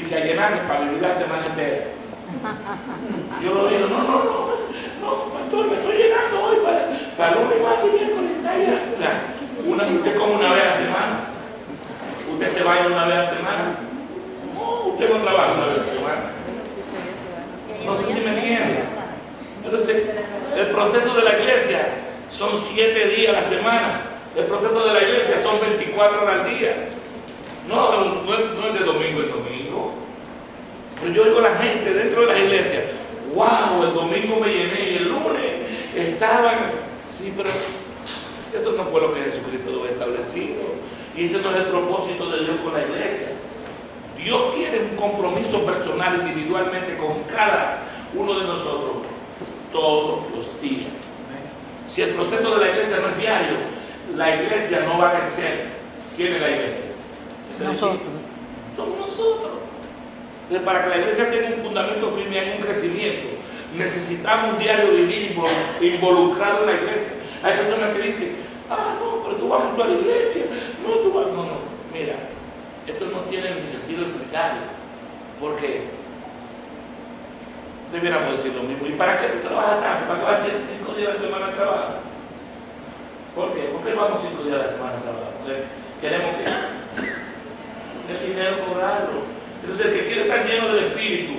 que a llenarse para vivir la semana entera. Yo lo digo, no, pastor, me estoy llenando hoy para el lunes, martes, miércoles, está allá. O sea, usted come una vez a la semana. Usted se baña una vez a la semana. No, usted no trabaja una vez a la semana. No sé si me entiende. Entonces, el proceso de la iglesia son 7 días a la semana. El proceso de la iglesia son 24 horas al día. No es de domingo en domingo. Pero yo digo a la gente dentro de las iglesias, wow, el domingo me llené y el lunes estaban. Sí, pero eso no fue lo que Jesucristo dejó establecido. Y ese no es el propósito de Dios con la iglesia. Dios quiere un compromiso personal, individualmente, con cada uno de nosotros, todos los días. Si el proceso de la iglesia no es diario, la iglesia no va a crecer. ¿Quién es la iglesia? Nosotros. Somos nosotros. Entonces, para que la iglesia tenga un fundamento firme y un crecimiento, necesitamos un diario vivir involucrado en la iglesia. Hay personas que dicen, no, pero tú vas a la iglesia. No. Mira, esto no tiene ni sentido explicarlo. Porque debiéramos decir lo mismo. ¿Y para qué tú trabajas tanto? ¿Para qué vas a hacer 5 días a la semana de trabajo? ¿Por qué? ¿Por qué vamos 5 días a la semana de trabajo? Porque queremos que el dinero cobrarlo. Entonces, el que quiere estar lleno del Espíritu,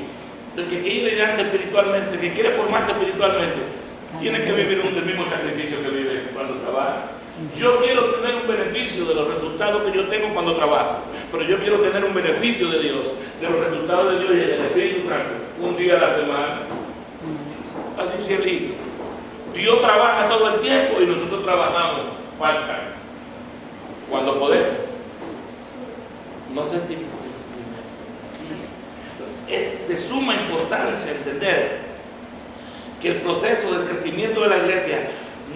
el que quiere llenarse espiritualmente, el que quiere formarse espiritualmente, tiene que vivir el mismo sacrificio que vive cuando trabaja. Yo quiero tener un beneficio de los resultados que yo tengo cuando trabajo, pero yo quiero tener un beneficio de Dios, de los resultados de Dios y del Espíritu Santo, un día a la semana. Así se elige. Dios trabaja todo el tiempo y nosotros trabajamos part-time, cuando podemos. No sé si es de suma importancia entender que el proceso del crecimiento de la iglesia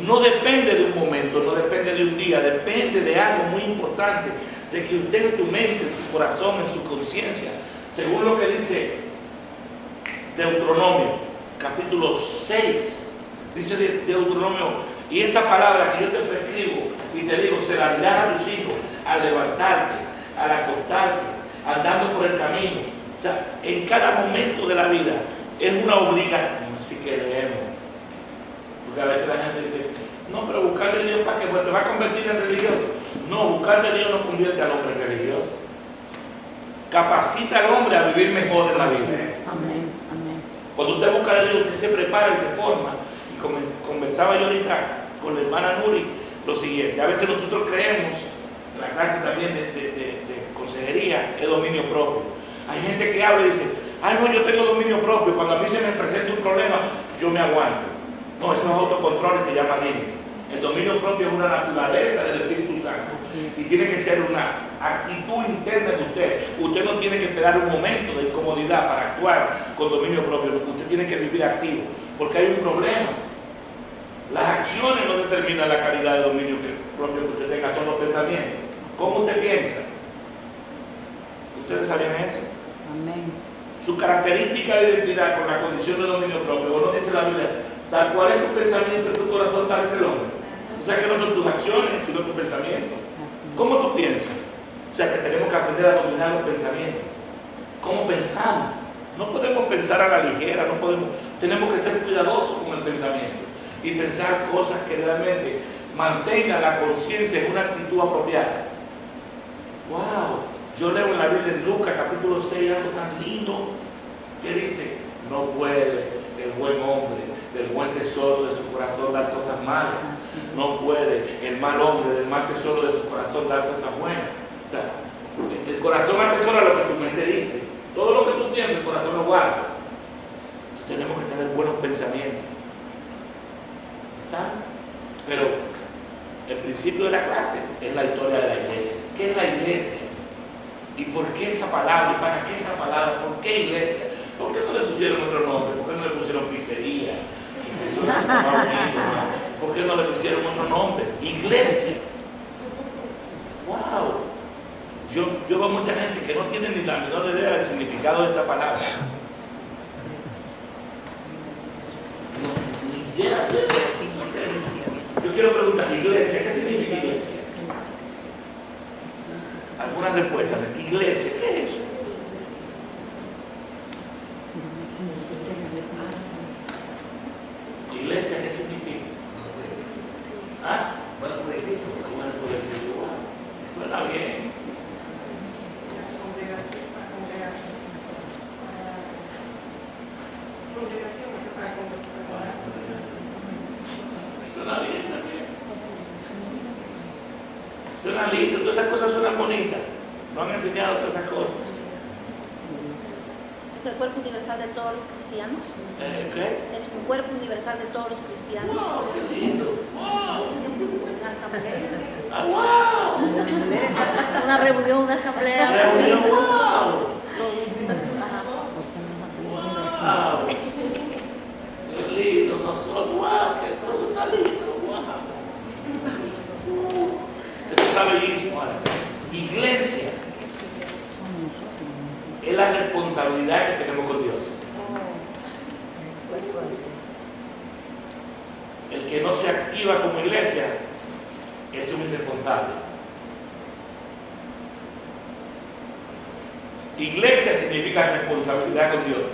no depende de un momento, no depende de un día, depende de algo muy importante, de que usted en su mente, en su corazón, en su conciencia, según lo que dice Deuteronomio, capítulo 6, dice Deuteronomio, y esta palabra que yo te prescribo y te digo, se la dirás a tus hijos al levantarte, al acostarte, andando por el camino. O sea, en cada momento de la vida es una obligación, si queremos. Porque a veces la gente dice, no, pero buscar de Dios para que te va a convertir en religioso. No, buscar de Dios no convierte al hombre en religioso. Capacita al hombre a vivir mejor en la vida. Amén, amén. Cuando usted busca de Dios, usted se prepara y se forma. Y conversaba yo ahorita con la hermana Nuri lo siguiente. A veces nosotros creemos, la clase también de consejería es dominio propio. Hay gente que habla y dice, ay no, yo tengo dominio propio, cuando a mí se me presenta un problema, yo me aguanto. No, eso es autocontrol y se llama límite. El dominio propio es una naturaleza del Espíritu Santo y tiene que ser una actitud interna de usted. Usted no tiene que esperar un momento de incomodidad para actuar con dominio propio, usted tiene que vivir activo, porque hay un problema. Las acciones no determinan la calidad de dominio propio que usted tenga, son los pensamientos. ¿Cómo usted piensa? ¿Ustedes sabían eso? Amén. Su característica de identidad con la condición de dominio propio. ¿No dice la Biblia? Tal cual es tu pensamiento en tu corazón, tal es el hombre. O sea que no son tus acciones, sino tus pensamientos. ¿Cómo tú piensas? O sea que tenemos que aprender a dominar los pensamientos. ¿Cómo pensamos? No podemos pensar a la ligera, tenemos que ser cuidadosos con el pensamiento y pensar cosas que realmente mantengan la conciencia en una actitud apropiada. ¡Wow! Yo leo en la Biblia, en Lucas capítulo 6, algo tan lindo que dice, no puede el buen hombre del buen tesoro de su corazón dar cosas malas. No puede el mal hombre del mal tesoro de su corazón dar cosas buenas. O sea, el corazón atesora lo que tu mente dice. Todo lo que tú piensas, el corazón lo guarda. Entonces, tenemos que tener buenos pensamientos. ¿Está? Pero el principio de la clase es la historia de la iglesia. ¿Qué es la iglesia? ¿Y por qué esa palabra? ¿Y para qué esa palabra? ¿Por qué iglesia? ¿Por qué no le pusieron otro nombre? ¿Por qué no le pusieron pizzería? ¿Por qué no le pusieron otro nombre? Iglesia. ¡Wow! Yo veo mucha gente que no tiene ni la menor idea del significado de esta palabra. Ni idea de Yo quiero preguntar, iglesia, ¿qué significa iglesia? Algunas respuestas. Iglesia, ¿qué es eso? Suena bien también. Suena lindo, todas esas cosas suenan bonitas. Nos han enseñado todas esas cosas. ¿Es el cuerpo universal de todos los cristianos? ¿Qué? Es un cuerpo universal de todos los cristianos. ¡Wow! ¡Qué lindo! ¡Wow! Una asamblea. ¡Ah, wow! Una reunión, una asamblea. ¡Reunión! ¡Wow! Ajá. ¡Wow! ¡Qué lindo nosotros! ¡Wow! ¡Que todo está lindo! ¡Wow! Esto está bellísimo. ¿Vale? Iglesia es la responsabilidad que tenemos con Dios. El que no se activa como iglesia es un irresponsable. Iglesia significa responsabilidad con Dios.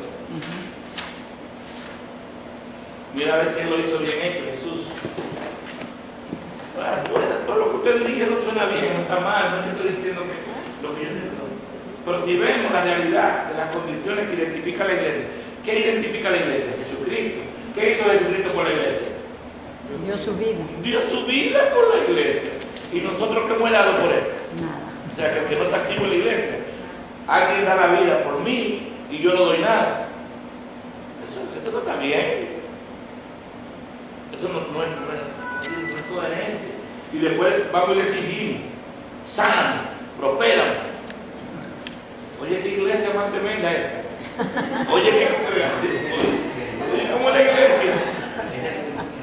Mira a ver si Él lo hizo bien hecho, Jesús. Todo lo que ustedes dijeron suena bien, no está mal, no te estoy diciendo que lo que yo entiendo. Pero si vemos la realidad de las condiciones que identifica la iglesia, ¿qué identifica la iglesia? Jesucristo. ¿Qué hizo Jesucristo por la iglesia? Dio su vida. Dio su vida por la iglesia. ¿Y nosotros qué hemos dado por Él? Nada. O sea, que el que no está activo en la iglesia, alguien da la vida por mí y yo no doy nada. Eso no está bien. Eso no es coherente. Y después vamos y le exigimos: sáname, prospérame. Oye, qué iglesia más tremenda esta. Oye, ¿cómo es la iglesia?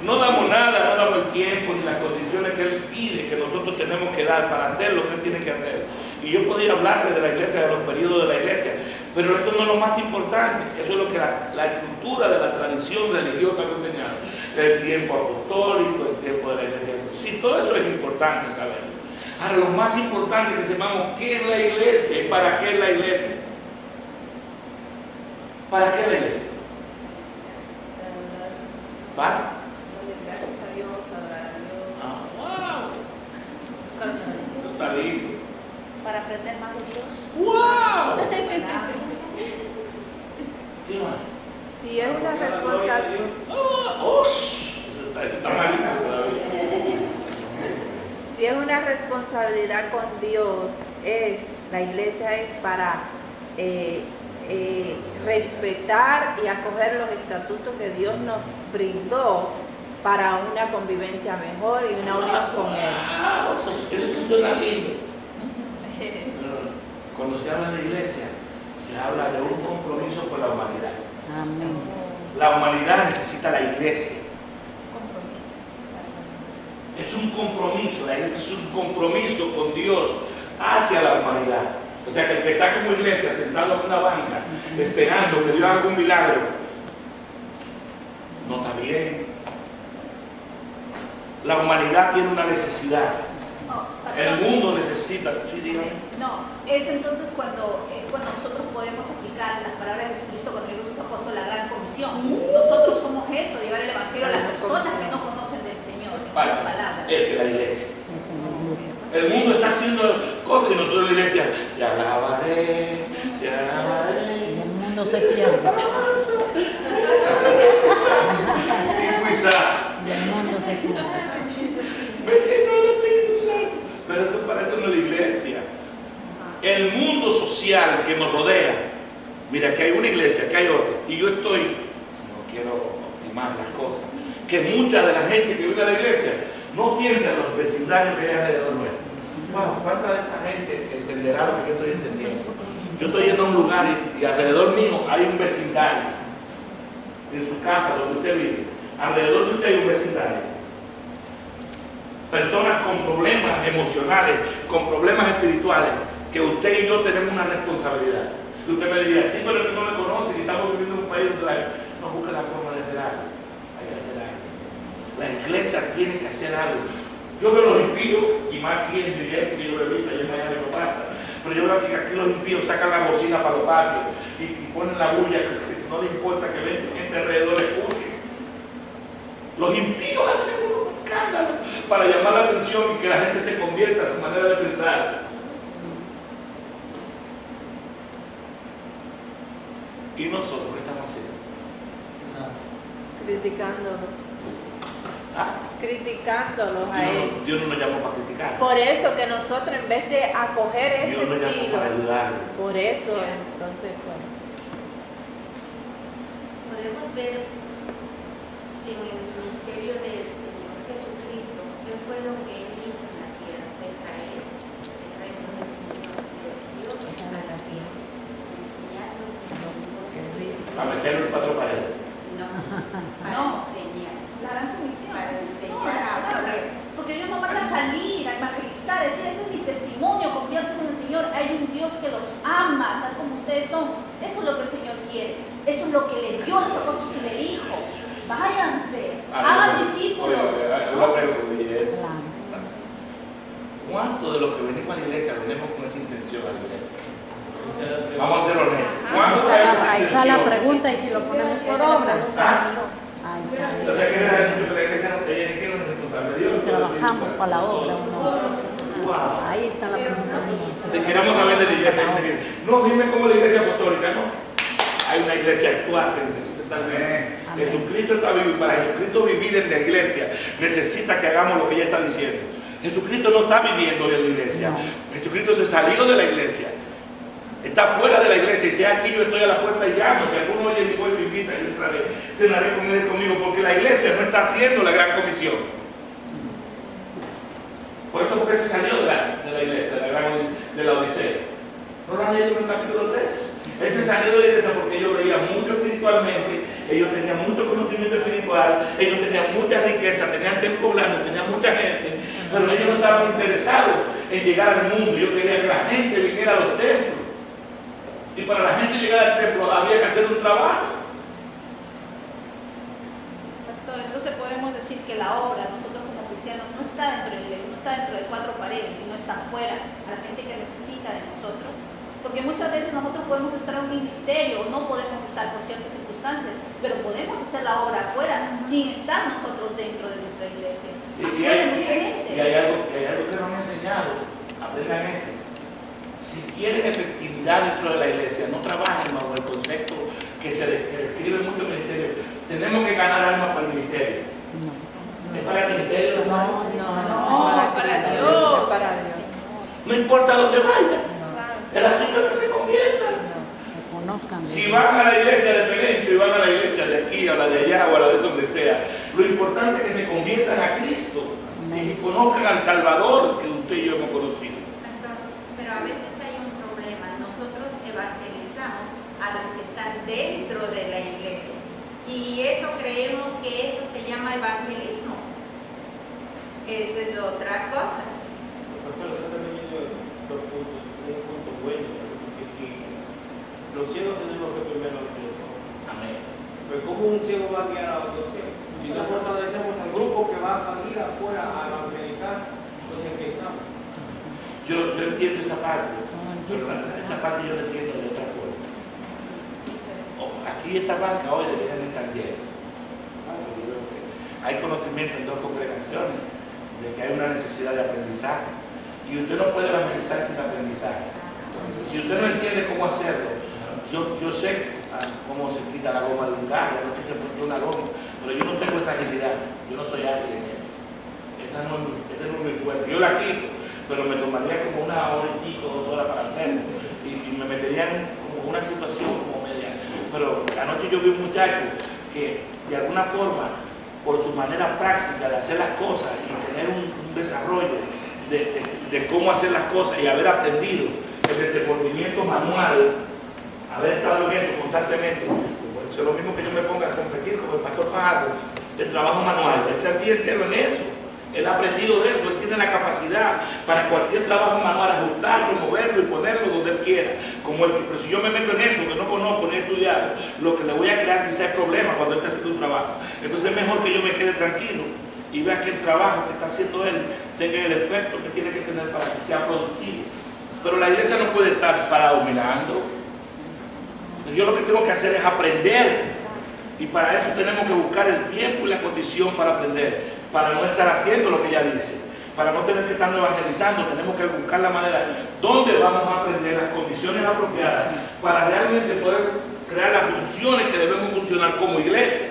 No damos nada, no damos el tiempo ni las condiciones que Él pide que nosotros tenemos que dar para hacer lo que Él tiene que hacer. Y yo podía hablarle de la iglesia, de los periodos de la iglesia, pero esto no es lo más importante. Eso es lo que la estructura de la tradición religiosa nos ha enseñado. El tiempo apostólico, el tiempo de la iglesia. Sí, todo eso es importante saberlo. Ahora, lo más importante es que sepamos qué es la iglesia y para qué es la iglesia. ¿Para qué es la iglesia? ¿Para? Gracias a Dios, adorar a Dios. ¡Wow! Eso está lindo. Para aprender más de Dios. ¡Wow! ¿Qué más? Si es una responsabilidad, Eso está más lindo todavía. si es una responsabilidad con Dios, la iglesia es para respetar y acoger los estatutos que Dios nos brindó para una convivencia mejor y una unión con Él. ¡Wow! Eso suena lindo. Cuando se habla de iglesia, se habla de un compromiso con la humanidad. Amén. La humanidad necesita la iglesia. Es un compromiso, la iglesia es un compromiso con Dios hacia la humanidad. O sea que el que está como iglesia sentado en una banca esperando que Dios haga un milagro, no está bien. La humanidad tiene una necesidad. El mundo necesita. Sí, dígame. No, es entonces cuando nosotros podemos aplicar las palabras de Jesucristo cuando dijo sus apóstoles la gran comisión. Nosotros somos eso, llevar el evangelio a las personas que no conocen del Señor, en otras palabras. Esa es la iglesia. Esa es la iglesia. El mundo está haciendo cosas y nosotros la iglesia, te alabaré, te alabaré. Y el mundo se pierde. Sí, cuisa. Y el mundo se pierde. Pero esto para esto no es la iglesia. El mundo social que nos rodea. Mira, que hay una iglesia, que hay otra. Y yo estoy, no quiero optimar las cosas, que mucha de la gente que vive a la iglesia no piensa en los vecindarios que hay alrededor nuestro. Wow, ¿cuánta de esta gente entenderá lo que yo estoy entendiendo? Yo estoy yendo a un lugar y alrededor mío hay un vecindario. En su casa, donde usted vive, alrededor de usted hay un vecindario. Personas con problemas emocionales, con problemas espirituales, que usted y yo tenemos una responsabilidad. Y usted me diría, sí, pero que no me conocen y estamos viviendo en un país donde no busca la forma de hacer algo. Hay que hacer algo. La iglesia tiene que hacer algo. Yo veo los impíos, y más aquí en New Jersey, que yo lo he visto, allá en Miami no pasa, pero yo veo que aquí los impíos sacan la bocina para los patios y ponen la bulla, que no les importa que vean gente alrededor escuche. Los impíos hacen un escándalo para llamar la atención y que la gente se convierta a su manera de pensar. ¿Y nosotros qué estamos haciendo? Criticándolos. ¿Ah? Criticándolos a él. Dios no nos llamó para criticar. Por eso que nosotros en vez de acoger ese Dios nos llamó estilo, para ayudarlo. por eso entonces bueno. Podemos ver en el misterio del Señor Jesucristo qué fue lo que Él hizo en la tierra, de traer el reino del Señor, de Dios a la tierra, enseñarnos Para meterlo en cuatro paredes. no, para No. enseñar. La gran comisión. Para eso es enseñar todo, a la palabra. poder. Porque Dios nos manda a salir, a evangelizar, a decir, este es mi testimonio, conviertes en el Señor. Hay un Dios que los ama, tal como ustedes son. Eso es lo que el Señor quiere. Eso es lo que le dio a los apóstoles y le dijo. Váyanse, hagan discípulos. Una pregunta, y es, Claro. ¿cuánto de los que venimos a la iglesia venimos con esa intención a la iglesia? Vamos a ser honestos. ¿Cuánto Ahí hay está, esa ahí está la intención? pregunta y si lo ponemos por obra. Ahí está. Entonces, ¿qué le da mucho que la iglesia no tiene que es responsable de Dios? Trabajamos para la obra o no. Wow. Ahí está la pregunta. Si queremos saber de la iglesia, hay gente que dice, no, dime cómo la iglesia apostólica, no. Hay una iglesia actual que necesita estar bien. Jesucristo está vivo y para Jesucristo vivir en la iglesia necesita que hagamos lo que ella está diciendo. Jesucristo no está viviendo en la iglesia. No. Jesucristo se salió de la iglesia. Está fuera de la iglesia y si aquí yo estoy a la puerta y llamo, si alguno oye y me invita, yo entraré, cenaré con él conmigo, porque la iglesia no está haciendo la gran comisión. Por esto fue que se salió de la iglesia, de la Odisea. ¿No lo han leído en el capítulo 3? Él se salió de la iglesia porque ellos leían mucho espiritualmente, ellos tenían mucho conocimiento espiritual, ellos tenían mucha riqueza, tenían templo blando, tenían mucha gente, pero ellos no estaban interesados en llegar al mundo. Yo quería que la gente viniera a los templos. Y para la gente llegar al templo había que hacer un trabajo. Pastor, entonces podemos decir que la obra, nosotros como cristianos, no está dentro de la iglesia, no está dentro de cuatro paredes, sino está afuera, a la gente que necesita de nosotros. Porque muchas veces nosotros podemos estar en un ministerio o no podemos estar por ciertas circunstancias, pero podemos hacer la obra afuera sin estar nosotros dentro de nuestra iglesia. Y hay algo que nos han enseñado. Aprendan esto. Si quieren efectividad dentro de la iglesia, no trabajen bajo el concepto que describe mucho el ministerio. Tenemos que ganar almas para el ministerio. No. ¿Es para el ministerio? No, para Dios. Para Dios. No importa dónde vayan. El asunto es que se conviertan. Que conozcan. Si van a la iglesia de Pelento y van a la iglesia de aquí, a la de allá o a la de donde sea, lo importante es que se conviertan a Cristo y que conozcan al Salvador que usted y yo hemos conocido. Pastor, pero a veces hay un problema. Nosotros evangelizamos a los que están dentro de la iglesia. Y eso creemos que eso se llama evangelismo. Esa es otra cosa. Los ciegos tenemos que primero a Cristo. Amén. Pero ¿cómo un ciego va a guiar a otro ciego? Si no fortalecemos al grupo que va a salir afuera a evangelizar, entonces ¿en qué estamos? Yo entiendo esa parte, pero esa parte yo la entiendo de otra forma. Aquí esta banca hoy debería de estar llena. Hay conocimiento en dos congregaciones de que hay una necesidad de aprendizaje. Y usted no puede evangelizar sin aprendizaje. Si usted no entiende cómo hacerlo, yo sé cómo se quita la goma de un carro, no es que se pone una goma, pero yo no tengo esa agilidad, yo no soy ágil en eso. Esa no es muy fuerte. Yo la quito, pero me tomaría como una hora y pico, 2 horas para hacerlo. Y me metería en como una situación como media. Pero anoche yo vi un muchacho que de alguna forma, por su manera práctica de hacer las cosas y tener un desarrollo de cómo hacer las cosas y haber aprendido el desenvolvimiento manual, haber estado en eso constantemente, pues es lo mismo que yo me ponga a competir como el pastor Fajardo, el trabajo manual. Él está el día entero en eso, él ha aprendido de eso, él tiene la capacidad para cualquier trabajo manual ajustarlo, moverlo y ponerlo donde él quiera, como el que, pero si yo me meto en eso, que no conozco ni he estudiado, lo que le voy a crear quizás es problema cuando él está haciendo un trabajo. Entonces es mejor que yo me quede tranquilo y vea que el trabajo que está haciendo él tenga el efecto que tiene que tener para que sea productivo. Pero la iglesia no puede estar parado mirando. Yo lo que tengo que hacer es aprender. Y para eso tenemos que buscar el tiempo y la condición para aprender. Para no estar haciendo lo que ella dice. Para no tener que estar evangelizando, tenemos que buscar la manera donde vamos a aprender las condiciones apropiadas para realmente poder crear las funciones que debemos funcionar como iglesia.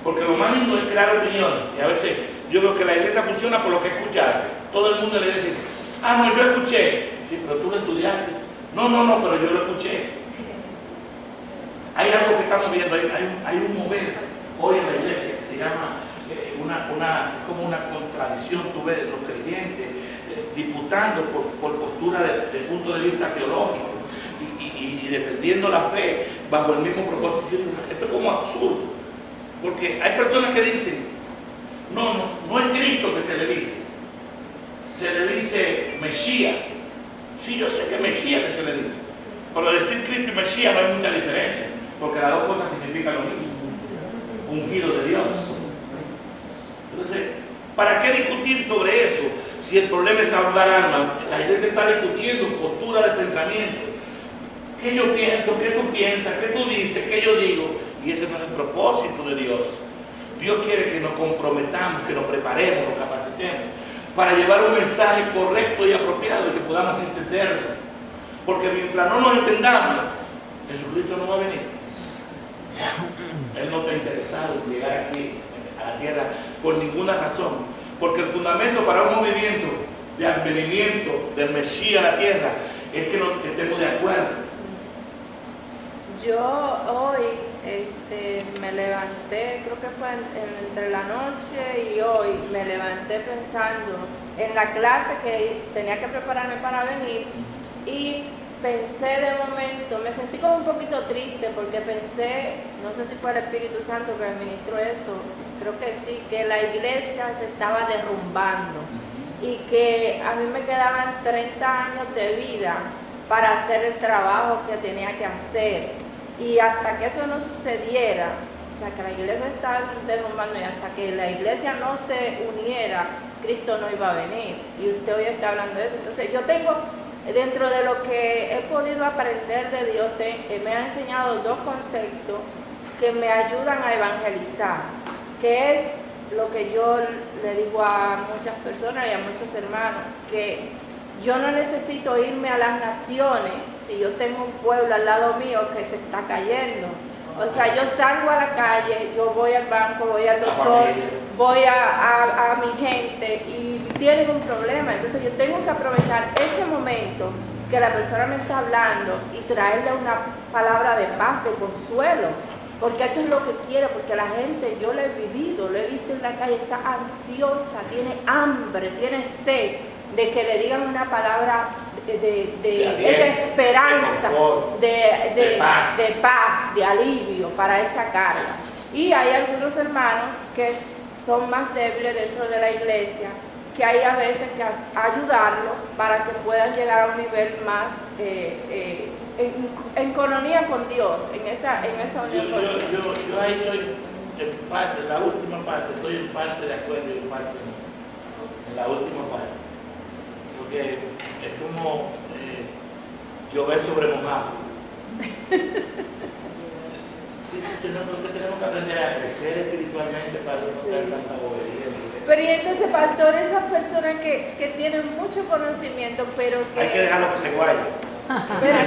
Porque lo más lindo es crear opiniones. Y a veces yo veo que la iglesia funciona por lo que escuchaste. Todo el mundo le dice, ah, no, yo escuché. Sí, pero tú lo estudiaste. No, pero yo lo escuché. Hay algo que estamos viendo, hay un mover hoy en la iglesia que se llama es como una contradicción. Tú ves los creyentes disputando por postura de punto de vista teológico y defendiendo la fe bajo el mismo propósito. Esto es como absurdo, porque hay personas que dicen, no es Cristo que se le dice Mesías. Sí, yo sé que Mesías que se le dice, pero decir Cristo y Mesías no hay mucha diferencia, porque las dos cosas significan lo mismo, ungido de Dios. Entonces, ¿para qué discutir sobre eso si el problema es hablar almas? La iglesia está discutiendo postura de pensamiento. ¿Qué yo pienso? ¿Qué tú piensas? ¿Qué tú dices? ¿Qué yo digo? Y ese no es el propósito de Dios. Dios quiere que nos comprometamos, que nos preparemos, nos capacitemos para llevar un mensaje correcto y apropiado y que podamos entenderlo. Porque mientras no nos entendamos, Jesucristo no va a venir. Él no está interesado en llegar aquí a la tierra por ninguna razón. Porque el fundamento para un movimiento de advenimiento del Mesías a la tierra es que estemos de acuerdo. Yo hoy me levanté, creo que fue entre la noche y hoy, me levanté pensando en la clase que tenía que prepararme para venir y pensé de momento, me sentí como un poquito triste porque pensé, no sé si fue el Espíritu Santo que me ministró eso, creo que sí, que la iglesia se estaba derrumbando y que a mí me quedaban 30 años de vida para hacer el trabajo que tenía que hacer. Y hasta que eso no sucediera, o sea, que la iglesia estaba derrumbando y hasta que la iglesia no se uniera, Cristo no iba a venir. Y usted hoy está hablando de eso. Entonces yo tengo, dentro de lo que he podido aprender de Dios, me ha enseñado dos conceptos que me ayudan a evangelizar, que es lo que yo le digo a muchas personas y a muchos hermanos, que yo no necesito irme a las naciones si yo tengo un pueblo al lado mío que se está cayendo. O sea, yo salgo a la calle, yo voy al banco, voy al doctor, voy a mi gente y tienen un problema. Entonces yo tengo que aprovechar ese momento que la persona me está hablando y traerle una palabra de paz, de consuelo. Porque eso es lo que quiero, porque la gente, yo lo he vivido, lo he visto en la calle, está ansiosa, tiene hambre, tiene sed de que le digan una palabra de esperanza, de paz, de alivio para esa carga. Y hay algunos hermanos que son más débiles dentro de la iglesia, que hay a veces que ayudarlos para que puedan llegar a un nivel más en comunión con Dios, en esa unión con Dios. Yo ahí estoy en parte, en la última parte, estoy en parte de acuerdo y en parte en la última parte. Porque es como llover sobre mojado. Sí, tenemos que aprender a crecer espiritualmente para no tener tanta bobería. Pero y entonces, pastor, esas personas que tienen mucho conocimiento, pero que... Hay que dejarlo que se guaye. Pero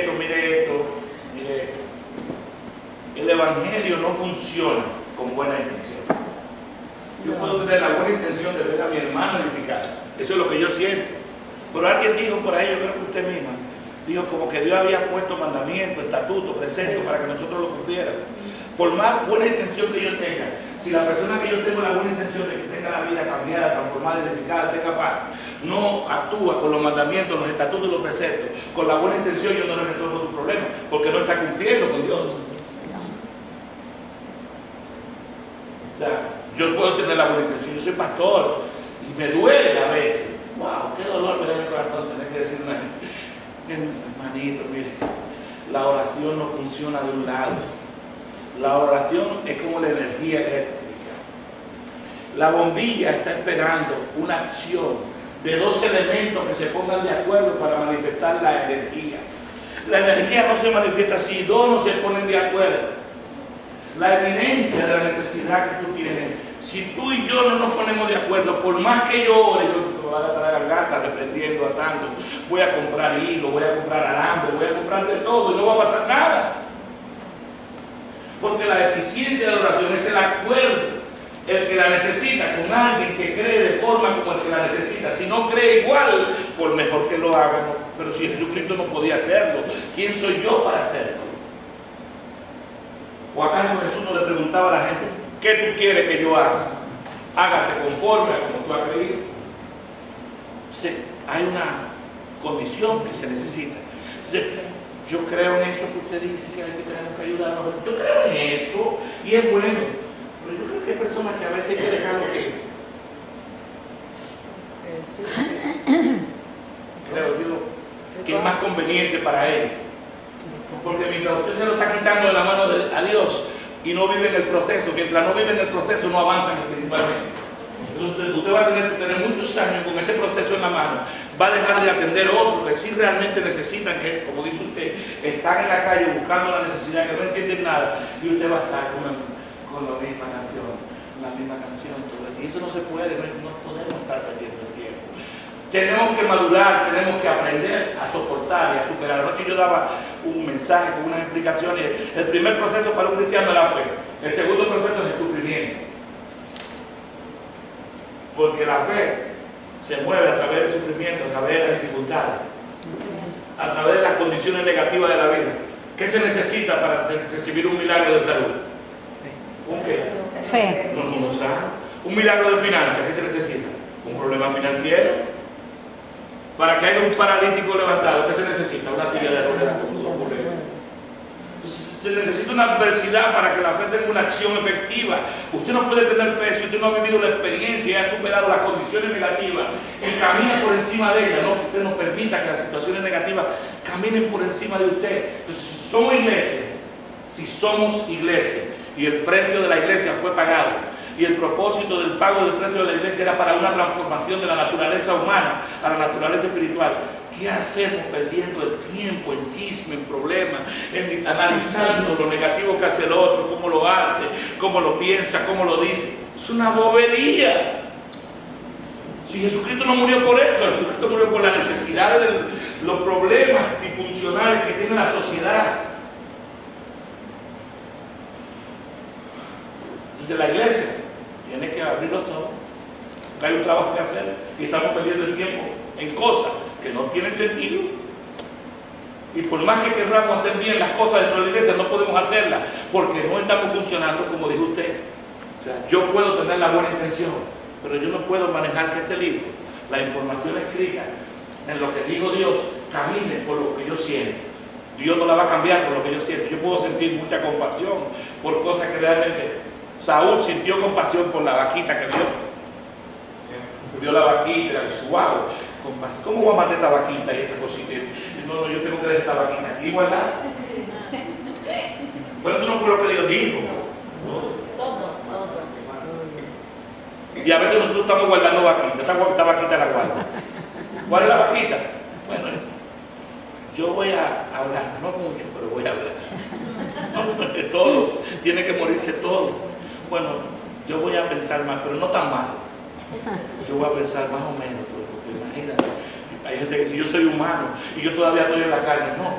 mire esto. El evangelio no funciona con buena intención. Yo puedo tener la buena intención de ver a mi hermano edificado. Eso es lo que yo siento. Pero alguien dijo por ahí, yo creo que usted misma, dijo como que Dios había puesto mandamientos, estatutos, preceptos para que nosotros lo cumpliéramos. Por más buena intención que yo tenga, si la persona que yo tengo la buena intención de que tenga la vida cambiada, transformada, edificada, tenga paz, no actúa con los mandamientos, los estatutos y los preceptos, con la buena intención yo no le resuelvo su problema, porque no está cumpliendo con Dios. O sea, yo puedo tener la buena intención, yo soy pastor y me duele a veces. ¡Wow! ¡Qué dolor me da en el corazón tener que decir a una gente! Hermanito, mire, la oración no funciona de un lado. La oración es como la energía eléctrica. La bombilla está esperando una acción de dos elementos que se pongan de acuerdo para manifestar la energía. La energía no se manifiesta si dos no se ponen de acuerdo. La evidencia de la necesidad que tú tienes Si tú y yo no nos ponemos de acuerdo, por más que yo ore, yo me voy a dar la garganta reprendiendo, atando, voy a comprar hilo, voy a comprar alambre, voy a comprar de todo y no va a pasar nada. Porque la eficiencia de la oración es el acuerdo. El que la necesita con alguien que cree de forma como el que la necesita. Si no cree igual, por mejor que lo haga, ¿no? Pero si Jesucristo no podía hacerlo, ¿quién soy yo para hacerlo? ¿O acaso Jesús no le preguntaba a la gente, ¿qué tú quieres que yo haga? Hágase conforme a como tú has creído. Entonces, hay una condición que se necesita. Entonces, yo creo en eso que usted dice, que tenemos que ayudarnos. Yo creo en eso y es bueno. Pero yo creo que hay personas que a veces hay que dejarlo creo yo que es más conveniente para él. Porque mientras usted se lo está quitando de la mano a Dios y no vive en el proceso, mientras no vive en el proceso no avanzan espiritualmente. Entonces usted va a tener que tener muchos años con ese proceso en la mano. Va a dejar de atender a otros que sí realmente necesitan, que como dice usted, están en la calle buscando la necesidad, que no entienden nada, y usted va a estar con la misma canción, y eso no se puede, no podemos estar perdiendo el tiempo. Tenemos que madurar, tenemos que aprender a soportar y a superar. Anoche yo daba un mensaje con unas explicaciones. El primer proceso para un cristiano es la fe. El segundo proceso es el sufrimiento. Porque la fe se mueve a través del sufrimiento, a través de las dificultades, a través de las condiciones negativas de la vida. ¿Qué se necesita para recibir un milagro de salud? ¿Un qué? Fe. No sabe. Un milagro de finanzas, ¿qué se necesita? Un problema financiero. Para que haya un paralítico levantado, ¿qué se necesita? Una silla de ruedas. Se necesita una adversidad para que la fe tenga una acción efectiva. Usted no puede tener fe si usted no ha vivido la experiencia y ha superado las condiciones negativas y camina por encima de ellas, ¿no? Que usted no permita que las situaciones negativas caminen por encima de usted. Entonces, si somos iglesia y el precio de la iglesia fue pagado, y el propósito del pago del precio de la iglesia era para una transformación de la naturaleza humana a la naturaleza espiritual. ¿Qué hacemos perdiendo el tiempo en chisme, en problemas, en analizando lo negativo que hace el otro, cómo lo hace, cómo lo piensa, cómo lo dice? Es una bobería. Si Jesucristo no murió por eso, Jesucristo murió por las necesidades de los problemas disfuncionales que tiene la sociedad. Entonces la iglesia tiene que abrir los ojos. Hay un trabajo que hacer y estamos perdiendo el tiempo en cosas que no tienen sentido. Y por más que querramos hacer bien las cosas dentro de la iglesia, no podemos hacerlas porque no estamos funcionando como dijo usted. O sea, yo puedo tener la buena intención, pero yo no puedo manejar que este libro, la información escrita en lo que dijo Dios, camine por lo que yo siento. Dios no la va a cambiar por lo que yo siento. Yo puedo sentir mucha compasión por cosas que realmente... Saúl sintió compasión por la vaquita que vio. Vio la vaquita y dijo, wow, ¿cómo voy a matar esta vaquita y esta cosita? No, yo tengo que dejar esta vaquita aquí, ¿verdad? Pero eso no fue lo que Dios dijo. Todo. Y a veces nosotros estamos guardando vaquitas. Esta vaquita la guarda. ¿Cuál es la vaquita? Bueno, yo voy a hablar, no mucho, pero voy a hablar. No, de todo, tiene que morirse todo. Bueno, yo voy a pensar más, pero no tan mal. Yo voy a pensar más o menos, porque imagínate, hay gente que dice, yo soy humano y yo todavía estoy en la carne. No,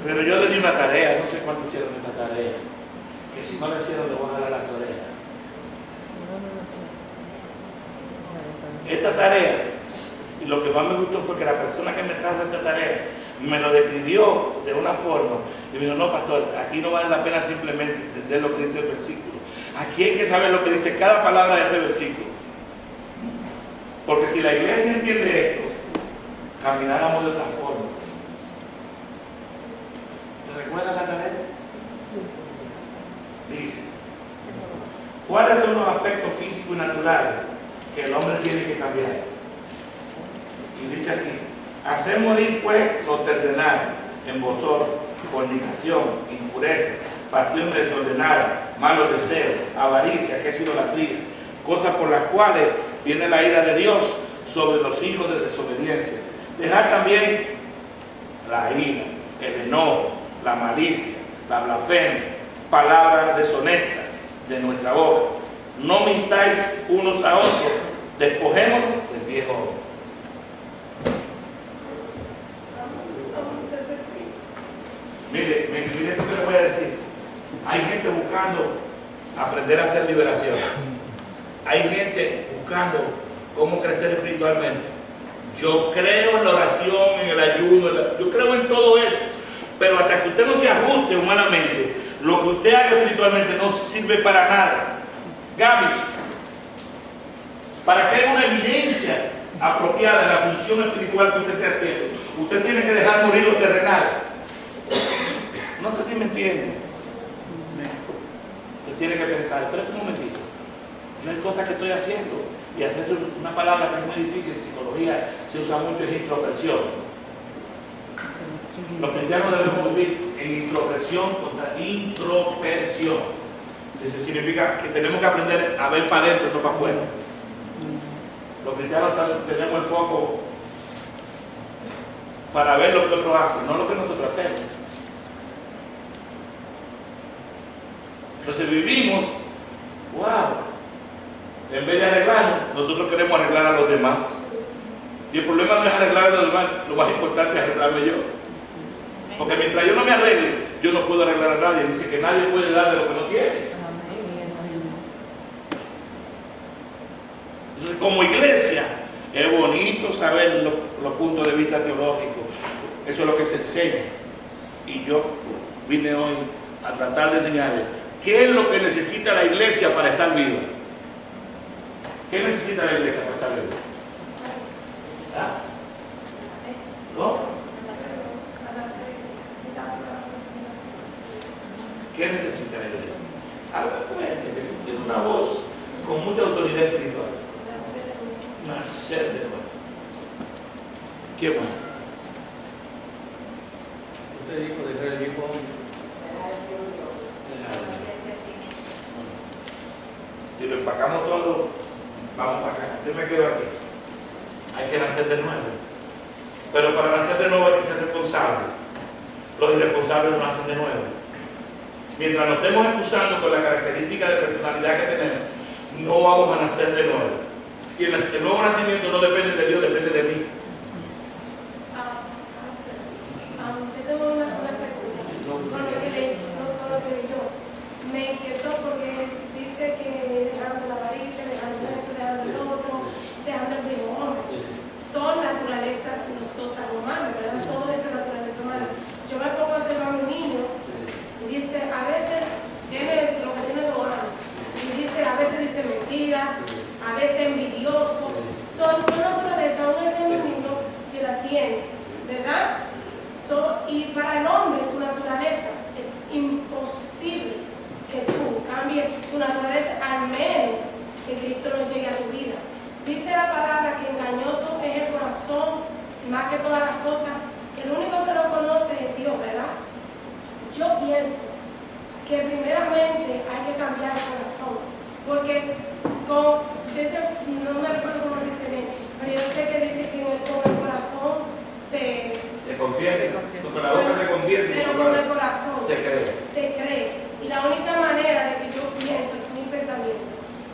pero yo le di una tarea, no sé cuánto hicieron esta tarea, que si no la hicieron le voy a jalar las orejas. Esta tarea, y lo que más me gustó fue que la persona que me trajo esta tarea me lo describió de una forma y me dijo, no pastor, aquí no vale la pena simplemente entender lo que dice el versículo, aquí hay que saber lo que dice cada palabra de este versículo, porque si la iglesia entiende esto, camináramos de otra forma. ¿Te recuerdas la tarea? Dice, ¿cuáles son los aspectos físicos y naturales que el hombre tiene que cambiar? Y dice aquí, hacer morir pues lo terrenal en vosotros, fornicación, impureza, pasión desordenada, malos deseos, avaricia, que es idolatría, cosas por las cuales viene la ira de Dios sobre los hijos de desobediencia. Dejar también la ira, el enojo, la malicia, la blasfemia, palabras deshonestas de nuestra boca. no mintáis unos a otros, despojémonos del viejo hombre. Mire lo que le voy a decir. Hay gente buscando aprender a hacer liberación. Hay gente buscando cómo crecer espiritualmente. Yo creo en la oración, en el ayuno, yo creo en todo eso. Pero hasta que usted no se ajuste humanamente, lo que usted haga espiritualmente no sirve para nada. Gaby, para que haya una evidencia apropiada de la función espiritual que usted esté haciendo, usted tiene que dejar morir lo terrenal. No sé si me entiende. Usted tiene que pensar, espérate un momentito. Yo hay cosas que estoy haciendo. Y hacerse una palabra que es muy difícil en psicología, se usa mucho, es introversión. Los cristianos debemos vivir en introversión contra introversión. Eso significa que tenemos que aprender a ver para adentro y no para afuera. Los cristianos tenemos el foco para ver lo que otros hacen, no lo que nosotros hacemos. Entonces vivimos, wow, en vez de arreglarnos, nosotros queremos arreglar a los demás. Y el problema no es arreglar a los demás, lo más importante es arreglarme yo. Porque mientras yo no me arregle, yo no puedo arreglar a nadie. Dice que nadie puede dar de lo que no tiene. Entonces, como iglesia, es bonito saber los puntos de vista teológicos. Eso es lo que se enseña. Y yo vine hoy a tratar de enseñarles qué es lo que necesita la iglesia para estar viva. ¿Qué necesita la iglesia para estar viva? ¿Ah? ¿No? ¿Qué necesita la iglesia? Algo fuerte, que tiene una voz con mucha autoridad espiritual. Nacer de nuevo. ¿Qué más? Usted dijo dejar el viejo hombre. Si lo empacamos todo, vamos para acá. Yo me quedo aquí. Hay que nacer de nuevo. Pero para nacer de nuevo hay que ser responsable. Los irresponsables no nacen de nuevo. Mientras nos estemos excusando con la característica de personalidad que tenemos, no vamos a nacer de nuevo. Y el nuevo nacimiento no depende de Dios, depende de mí. Tengo una pregunta. Con lo que leyó, me inquietó porque dice que dejando la avaricia, dejando esto, dejando el otro, dejando el viejo hombre. Son naturaleza nosotras humanas, ¿verdad? Todo eso es naturaleza humana. Yo me pongo a observar a un niño y dice, a veces tiene lo que tiene 2 años. Y dice, a veces dice mentira, a veces envidioso. Son naturaleza, aún ese niño que la tiene, ¿verdad? Y para el hombre, tu naturaleza es imposible que tú cambies tu naturaleza, al menos que Cristo no llegue a tu vida. Dice la palabra que engañoso es el corazón, más que todas las cosas. El único que lo conoce es Dios, ¿verdad? Yo pienso que primeramente hay que cambiar el corazón, porque no me recuerdo cómo dice bien, pero yo sé que dice que con el corazón se confiesa, con la boca se confiesa, pero con el corazón se cree. Y la única manera de que yo pienso, es mi pensamiento,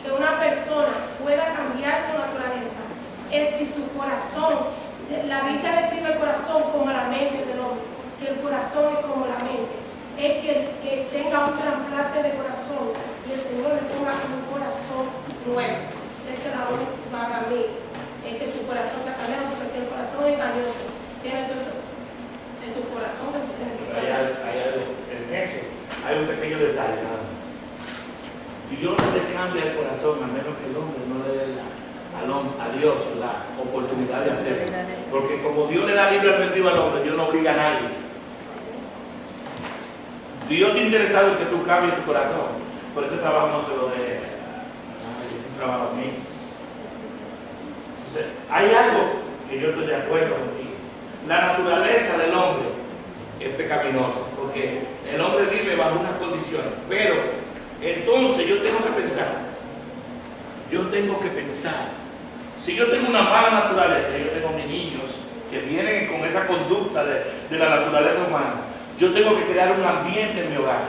que una persona pueda cambiar su naturaleza es si su corazón, la Biblia describe el corazón como la mente del hombre, que el corazón es como la mente, es que tenga un trasplante de corazón y el Señor le ponga un corazón nuevo. Esa es la única para mí, es que tu corazón se cambiado, porque si el corazón es engañoso, tiene entonces en tu corazón que tú tienes que hay un pequeño detalle nada más. Dios no le cambia el corazón a menos que el hombre no le dé a Dios la oportunidad de hacerlo. Porque como Dios le da libre albedrío al hombre, Dios no obliga a nadie. Dios está interesado en que tú cambies tu corazón. Por ese trabajo no se lo dé. Es un trabajo mío. Entonces, hay algo que yo estoy de acuerdo contigo. La naturaleza del hombre es pecaminosa, porque el hombre vive bajo unas condiciones. Pero entonces yo tengo que pensar, si yo tengo una mala naturaleza, yo tengo mis niños que vienen con esa conducta de la naturaleza humana, yo tengo que crear un ambiente en mi hogar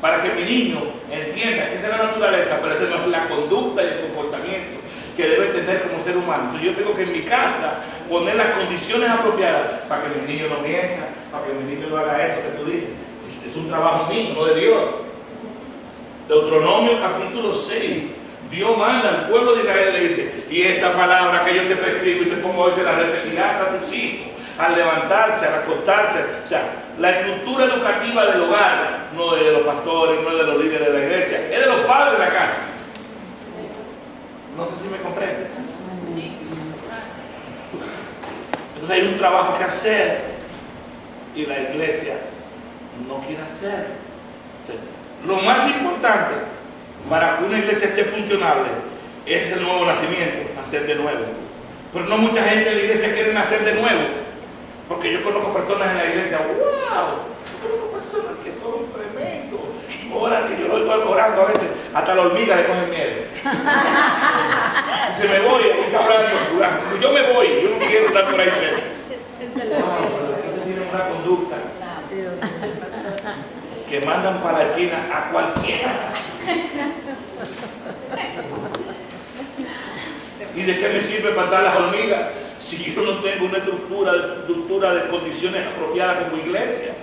para que mi niño entienda que esa es la naturaleza, pero esa no es la conducta y el comportamiento que debe tener como ser humano. Entonces yo tengo que en mi casa poner las condiciones apropiadas para que mi niño no mienta, para que mi niño no haga eso que tú dices. Es un trabajo mío, no de Dios. Deuteronomio capítulo 6. Dios manda al pueblo de Israel, le dice, y esta palabra que yo te prescribo y te pongo hoy se la repetirás a tus hijos, al levantarse, al acostarse. O sea, la estructura educativa del hogar no es de los pastores, no es de los líderes de la iglesia, es de los padres de la casa. No sé si me comprende. Entonces hay un trabajo que hacer y la iglesia no quiere hacer. O sea, lo más importante para que una iglesia esté funcionable es el nuevo nacimiento, nacer de nuevo. Pero no mucha gente en la iglesia quiere nacer de nuevo, porque yo conozco personas en la iglesia, wow, yo conozco personas que son tremendos, oran que yo lo estoy orando a veces, hasta la hormiga le cogen miedo. Y se me voy, y está orando, yo me voy, yo no quiero estar por ahí cerca. Wow, pero aquí se tiene una conducta que mandan para la China a cualquiera. ¿Y de qué me sirve matar las hormigas si yo no tengo una estructura de condiciones apropiadas como iglesia?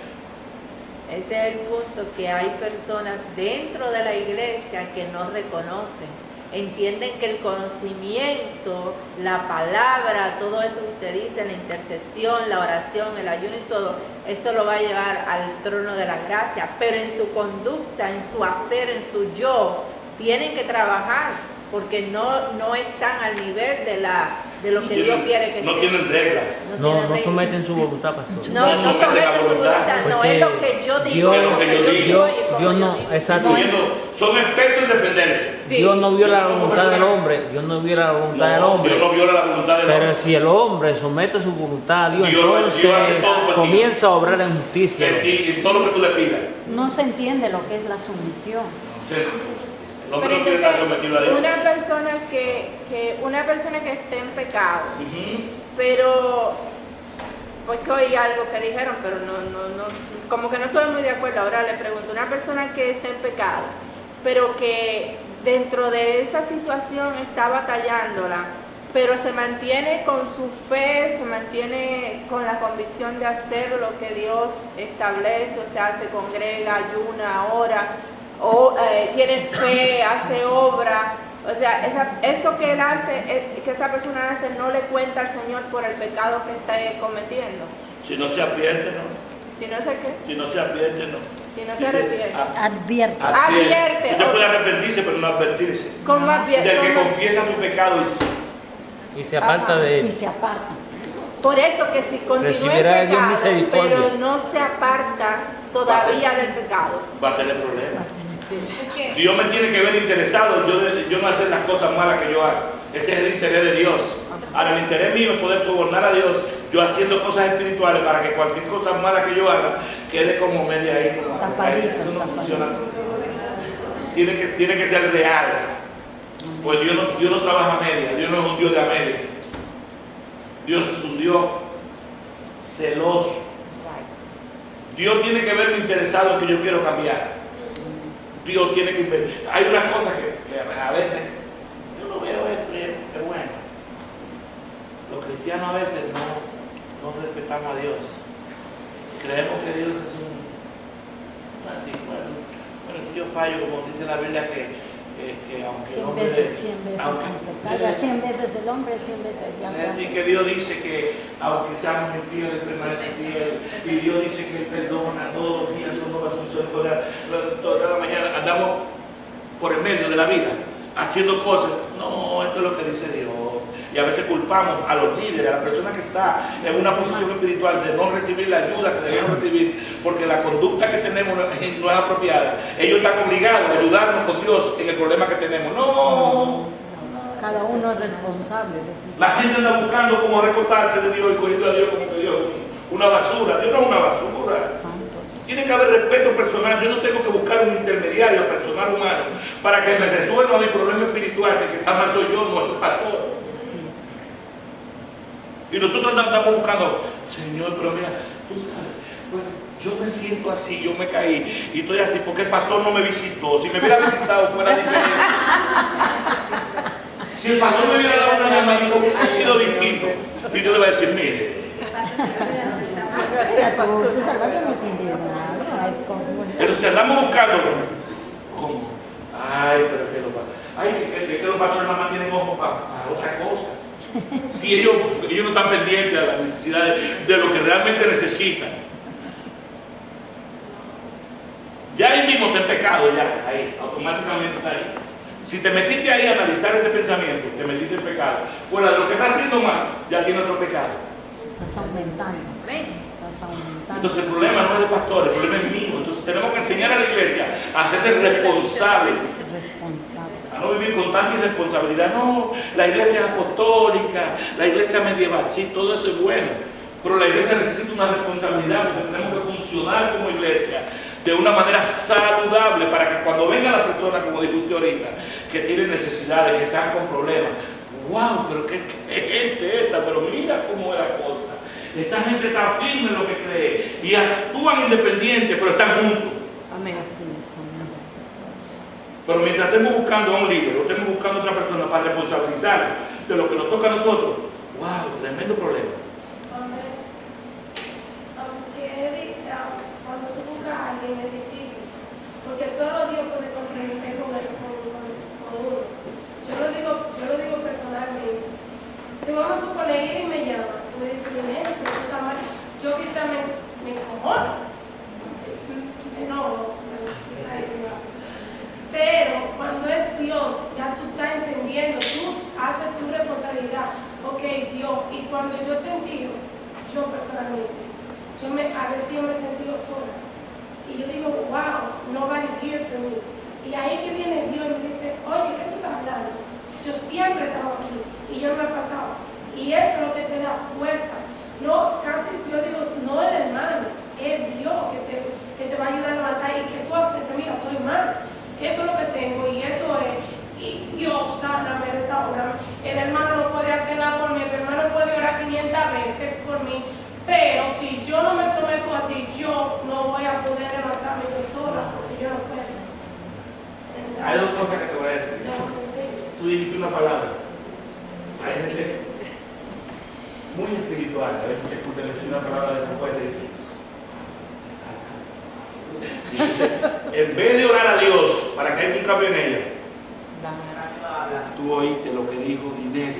Ese es el punto, que hay personas dentro de la iglesia que no reconocen, entienden que el conocimiento, la palabra, todo eso que usted dice, la intercesión, la oración, el ayuno y todo, eso lo va a llevar al trono de la gracia, pero en su conducta, en su hacer, en su yo, tienen que trabajar, porque no están al nivel de lo que Dios quiere que no estén. tienen reglas. No someten su voluntad, pastor. No someten su voluntad, no es lo que yo digo, es lo que yo digo. Dios no, exacto. Son expertos en defenderse. Sí. Dios no viola la voluntad del hombre. Dios no viola la voluntad del hombre. Dios no viola la voluntad del hombre. Pero si el hombre somete su voluntad a Dios, Dios hace entonces todo por ti. comienza a obrar en justicia. En todo lo que tú le pidas. No se entiende lo que es la sumisión. No Pero quiere estar sometido a Dios. una persona que esté en pecado, pero porque oí algo que dijeron, pero no, como que no estoy muy de acuerdo. Ahora le pregunto, una persona que esté en pecado, pero que dentro de esa situación está batallándola, pero se mantiene con su fe, se mantiene con la convicción de hacer lo que Dios establece, o sea, se congrega, ayuna, ora, o tiene fe, hace obra, o sea, eso que él hace, que esa persona hace, no le cuenta al Señor por el pecado que está cometiendo. Si no se advierte, no. Si no sé qué, Si no se advierte, no. si no se arrepiente. Advierte. Advierte. Usted puede arrepentirse, pero no advertirse. ¿Cómo advierte? Del que confiesa su pecado Y se aparta de Y él. se aparta. Por eso que si continúa el Recibirá de Dios pecado, misericordia. pero no se aparta todavía del pecado. va a tener problemas. Dios me tiene que ver interesado, yo no hacer las cosas malas que yo hago. Ese es el interés de Dios. Ahora, el interés mío es poder sobornar a Dios, yo haciendo cosas espirituales para que cualquier cosa mala que yo haga quede como media ahí. Eso no funciona así. Tiene que ser real. Pues Dios no trabaja a media, Dios no es un Dios de a media. Dios es un Dios celoso. Dios tiene que verme interesado en que yo quiero cambiar. Dios tiene que ver. Hay una cosa que a veces yo no veo esto y es bueno. Los cristianos a veces no respetamos a Dios. Creemos que Dios es un bueno, si yo fallo, como dice la Biblia, que aunque el 100 hombre veces, 100 veces. Aunque 100 veces el hombre, 100 veces la y que Dios dice que aunque seamos infieles, permanece fiel. Y Dios dice que Él perdona todos los días, son nuevas sus misericordias. Cada mañana andamos por el medio de la vida haciendo cosas. No, esto es lo que dice Dios. Y a veces culpamos a los líderes, a la persona que está en una posición espiritual de no recibir la ayuda que debemos recibir, porque la conducta que tenemos no es apropiada. Ellos están obligados a ayudarnos con Dios en el problema que tenemos. No. Cada uno es responsable de sus. La gente anda buscando cómo recortarse de Dios y cogiendo a Dios como que Dios una basura. Dios no es una basura. Tiene que haber respeto personal. Yo no tengo que buscar un intermediario personal humano para que me resuelva mi problema espiritual, que el que está mal soy yo, no el pastor. Y nosotros andamos buscando, Señor, pero mira, tú sabes, yo me siento así, yo me caí y estoy así porque el pastor no me visitó. Si me hubiera visitado fuera diferente. Si el pastor me hubiera dado una llamadita hubiese sido distinto. Y yo le voy a decir, mire. Tu salvación es indignado, es como... Pero si andamos buscando, ¿cómo? Ay, pero que los pastores nada más tienen ojos para otra cosa. Si ellos no están pendientes a las necesidades de lo que realmente necesitan. Ya ahí mismo está en pecado, ya, ahí, automáticamente está ahí. Si te metiste ahí a analizar ese pensamiento, te metiste en pecado. Fuera de lo que estás haciendo mal, ya tiene otro pecado. Estás aumentando. Estás aumentando. Entonces el problema no es del pastor, el problema es mío. Entonces tenemos que enseñar a la iglesia a hacerse responsable. A no vivir con tanta irresponsabilidad. No, la iglesia es apostólica, la iglesia medieval, sí, todo eso es bueno. Pero la iglesia necesita una responsabilidad porque tenemos que funcionar como iglesia de una manera saludable para que cuando venga la persona, como dijo usted ahorita, que tiene necesidades, que están con problemas, wow, pero qué gente esta, pero mira cómo es la cosa. Esta gente está firme en lo que cree y actúan independientes, pero están juntos. Amén. Así es, amén. Pero mientras estemos buscando a un líder o estemos buscando a otra persona para responsabilizar de lo que nos toca a nosotros, wow, tremendo problema. Entonces, cuando tú buscas a alguien es difícil, porque solo Dios puede conectar con uno. Yo lo digo personalmente. Si vamos a suponer ir y me llama, tú me dices, dinero, pero tú estás mal, yo quizá me incomodo. Pero cuando es Dios, ya tú estás entendiendo, tú haces tu responsabilidad. Ok, Dios, y cuando yo he sentido, yo personalmente, a veces yo me he sentido sola. Y yo digo, wow, nobody's here for me. Y ahí que viene Dios y me dice, oye, ¿qué tú estás hablando? Yo siempre he estado aquí y yo no me he apartado. Y eso es lo que te da fuerza. No, casi yo digo, no el hermano, es Dios que te va a ayudar a levantar y que tú haces, mira, estoy mal. Esto es lo que tengo y esto es. Y Dios, sáname, restaurame. El hermano no puede hacer nada por mí, el hermano puede orar 500 veces por mí. Pero si yo no me someto a ti, yo no voy a poder levantarme yo sola porque yo no puedo. Hay dos cosas que te voy a decir. Tú dijiste una palabra. Hay gente muy espiritual, a veces que escuchan decir una palabra de después te dice, en vez de orar a Dios para que haya un cambio en ella, tú oíste lo que dijo Inés.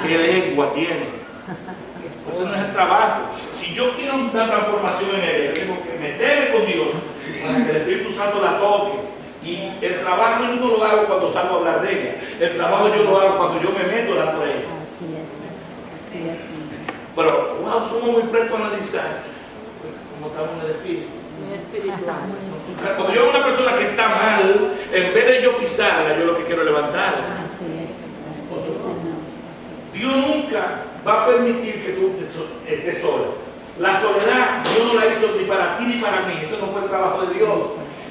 ¿Qué lengua tiene? Eso no es el trabajo. Si yo quiero una transformación en ella, yo tengo que meterme con Dios para que el Espíritu Santo la toque. Y el trabajo yo no lo hago cuando salgo a hablar de ella. El trabajo yo lo hago cuando yo me meto a hablar por ella. Así es. Pero, wow, somos muy prestos a analizar cómo estamos en el espíritu. Muy espiritual. Cuando yo veo a una persona que está mal, en vez de yo pisarla, yo lo que quiero es levantarla. Así es, Señor. Dios nunca va a permitir que tú estés sola. La soledad Dios no la hizo ni para ti ni para mí. Eso no fue el trabajo de Dios.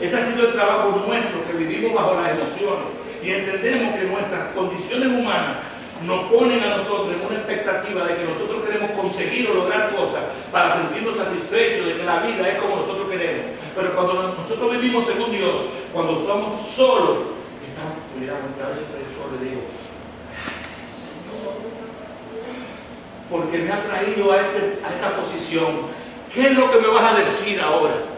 Ese ha sido el trabajo nuestro, que vivimos bajo las emociones y entendemos que nuestras condiciones humanas nos ponen a nosotros en una expectativa de que nosotros queremos conseguir o lograr cosas para sentirnos satisfechos de que la vida es como nosotros queremos. Pero cuando nosotros vivimos según Dios, cuando estamos solos, a veces estoy solo y digo, gracias Señor, porque me ha traído a esta posición. ¿Qué es lo que me vas a decir ahora?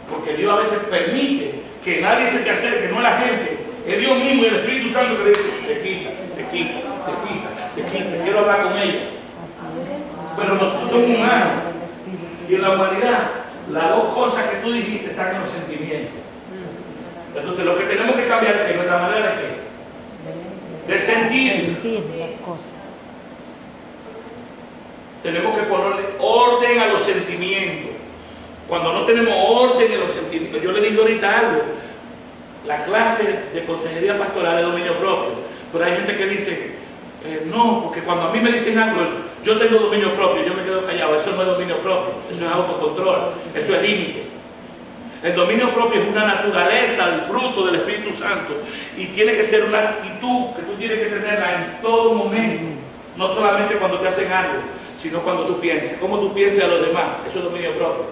Porque Dios a veces permite que nadie se te acerque, no es la gente, es Dios mismo y el Espíritu Santo que le dice, te quita, quiero hablar con ella. Pero nosotros somos humanos y en la humanidad las dos cosas que tú dijiste están en los sentimientos. Entonces lo que tenemos que cambiar es que nuestra manera de sentir las cosas. Tenemos que ponerle orden a los sentimientos. Cuando no tenemos orden en los sentimientos, yo le dije ahorita algo, la clase de consejería pastoral es dominio propio, pero hay gente que dice, no, porque cuando a mí me dicen algo, yo tengo dominio propio, yo me quedo callado, eso no es dominio propio, eso es autocontrol, eso es límite. El dominio propio es una naturaleza, el fruto del Espíritu Santo, y tiene que ser una actitud que tú tienes que tenerla en todo momento, no solamente cuando te hacen algo, sino cuando tú piensas. ¿Cómo tú piensas a los demás? Eso es dominio propio.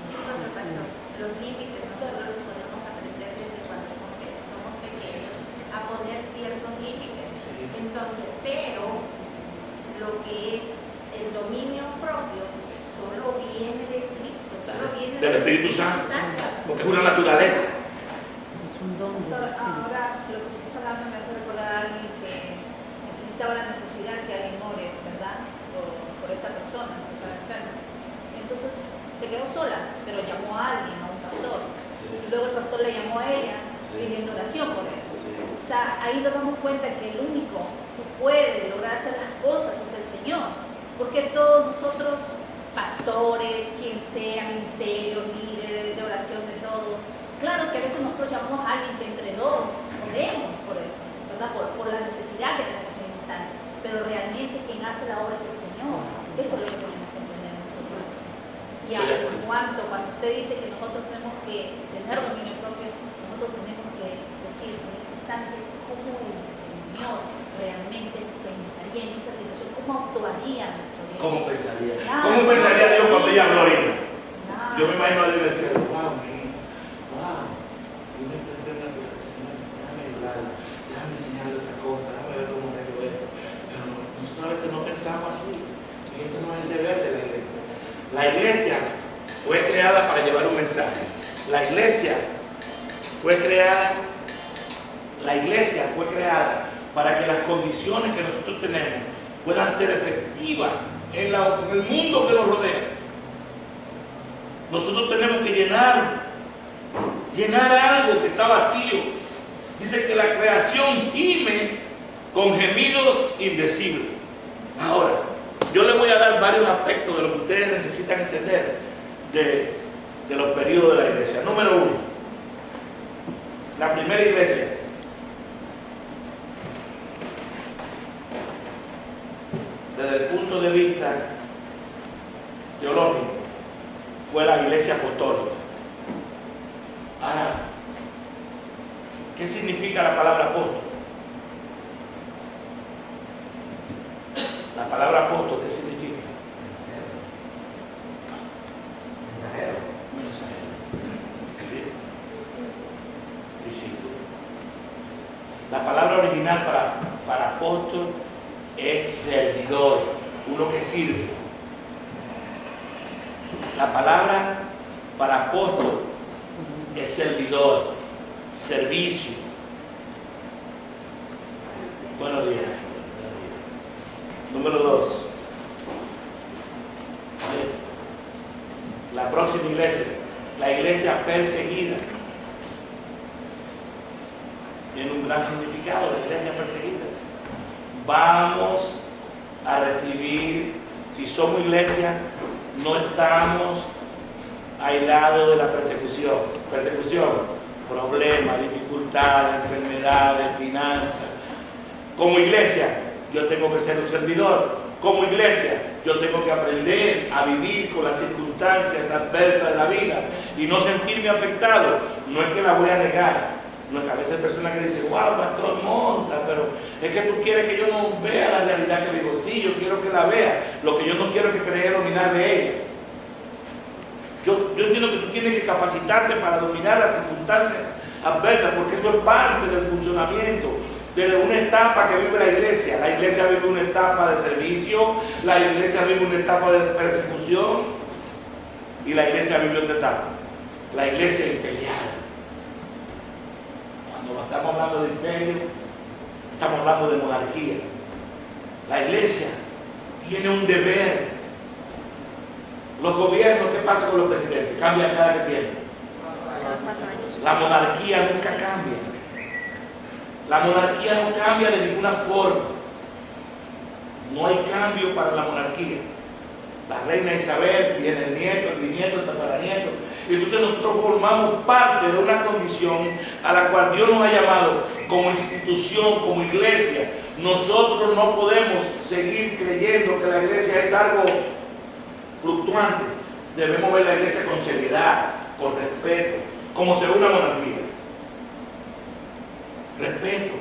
Sí, bueno, pastor, los límites nosotros los podemos aprender desde cuando somos pequeños a poner ciertos límites. Entonces, pero lo que es el dominio propio solo viene de Cristo, solo viene Del Espíritu Santo, porque es una naturaleza. Es un don del Pastor, Espíritu. ahora lo que usted está hablando me hace recordar a alguien que necesitaba la necesidad que alguien ore, ¿verdad? Por esta persona que estaba enferma. Entonces se quedó sola, pero llamó a alguien, a un pastor. Y luego el pastor le llamó a ella pidiendo oración por él. O sea, ahí nos damos cuenta que el único que puede lograr hacer las cosas es el Señor. Porque todos nosotros, pastores, quien sea, ministerios, líderes de oración, de todo, claro que a veces nosotros llamamos a alguien que entre dos oremos por eso, ¿verdad? Por la necesidad que tenemos en el instante. Pero realmente quien hace la obra es el Señor. Eso es lo que tenemos que entender en nuestro corazón. Y en cuanto, cuando usted dice que nosotros tenemos que tener dominio propio, nosotros tenemos que decir en ese instante cómo el Señor realmente pensaría en esta situación, cómo actuaría nuestro Dios. ¿Cómo pensaría? Nada. ¿Cómo pensaría Dios cuando ella habló ahorita? Nada. Yo me imagino a Dios y decía, wow, y me expresión de la Señor, déjame ayudarla, déjame enseñarle otra cosa, déjame ver cómo arreglo esto. Pero nosotros a veces no pensamos así, y ese no es el deber de la iglesia. La iglesia fue creada para llevar un mensaje. La iglesia fue creada para que las condiciones que nosotros tenemos puedan ser efectivas en el mundo que nos rodea. Nosotros tenemos que llenar algo que está vacío. Dice que la creación gime con gemidos indecibles. Ahora, yo les voy a dar varios aspectos de lo que ustedes necesitan entender de los periodos de la iglesia. Número 1, la primera iglesia. Desde el punto de vista teológico, fue la iglesia apostólica. Ahora, ¿qué significa la palabra apóstol? La palabra apóstol, ¿qué significa? Mensajero. ¿Sí? Discípulo. La palabra original para apóstol es servidor, uno que sirve. La palabra para apóstol es servidor, servicio. Buenos días. Número 2. La próxima iglesia, la iglesia perseguida. Tiene un gran significado, la iglesia perseguida. Vamos a recibir, si somos iglesia, no estamos aislados de la persecución. Persecución, problemas, dificultades, enfermedades, finanzas. Como iglesia, yo tengo que ser un servidor. Como iglesia, yo tengo que aprender a vivir con las circunstancias adversas de la vida y no sentirme afectado. No es que la voy a negar. No es que a veces hay personas que dicen, wow, pastor, monta, pero es que tú quieres que yo no vea la realidad que vivo. Sí, yo quiero que la vea. Lo que yo no quiero es que te deje dominar de ella. Yo entiendo que tú tienes que capacitarte para dominar las circunstancias adversas, porque eso es parte del funcionamiento de una etapa que vive la iglesia. La iglesia vive una etapa de servicio, la iglesia vive una etapa de persecución y la iglesia vive otra etapa, la iglesia imperial. Cuando estamos hablando de imperio, estamos hablando de monarquía. La iglesia tiene un deber. Los gobiernos, ¿qué pasa con los presidentes? Cambian cada que tiempo. La monarquía nunca cambia. La monarquía no cambia de ninguna forma. No hay cambio para la monarquía. La reina Isabel, viene el nieto, el bisnieto, el tataranieto. Y entonces nosotros formamos parte de una condición a la cual Dios nos ha llamado como institución, como iglesia. Nosotros no podemos seguir creyendo que la iglesia es algo fluctuante. Debemos ver la iglesia con seriedad, con respeto, como se ve una monarquía. Respeto.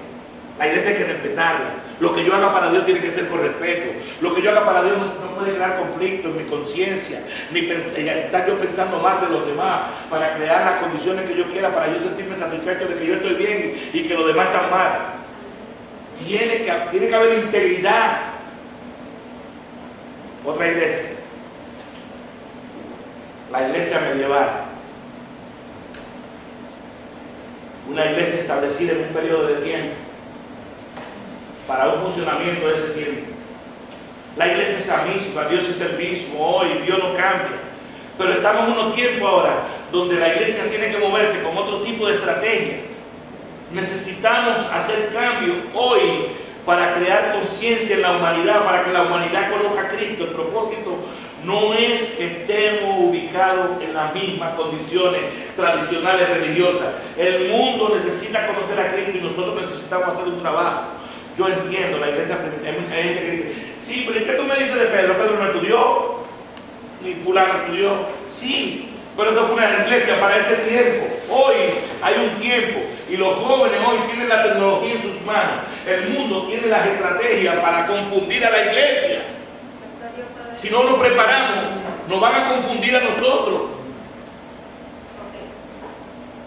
La iglesia hay que respetarla. Lo que yo haga para Dios tiene que ser con respeto. Lo que yo haga para Dios no puede crear conflicto en mi conciencia, ni estar yo pensando más de los demás para crear las condiciones que yo quiera, para yo sentirme satisfecho de que yo estoy bien y que los demás están mal. Tiene que haber integridad. Otra iglesia, la iglesia medieval, una iglesia establecida en un periodo de tiempo para un funcionamiento de ese tiempo. La iglesia es la misma, Dios es el mismo hoy, Dios no cambia, pero estamos en unos tiempos ahora donde la iglesia tiene que moverse con otro tipo de estrategia. Necesitamos hacer cambios hoy para crear conciencia en la humanidad, para que la humanidad conozca a Cristo. El propósito no es que estemos ubicados en las mismas condiciones tradicionales religiosas. El mundo necesita conocer a Cristo y nosotros necesitamos hacer un trabajo. Yo entiendo, la iglesia, hay mucha gente que dice, sí, pero ¿qué tú me dices de Pedro? Pedro no estudió, ni fulano estudió. Sí, pero esto fue una iglesia para ese tiempo. Hoy hay un tiempo y los jóvenes hoy tienen la tecnología en sus manos. El mundo tiene las estrategias para confundir a la iglesia. Si no nos preparamos, nos van a confundir a nosotros. Okay.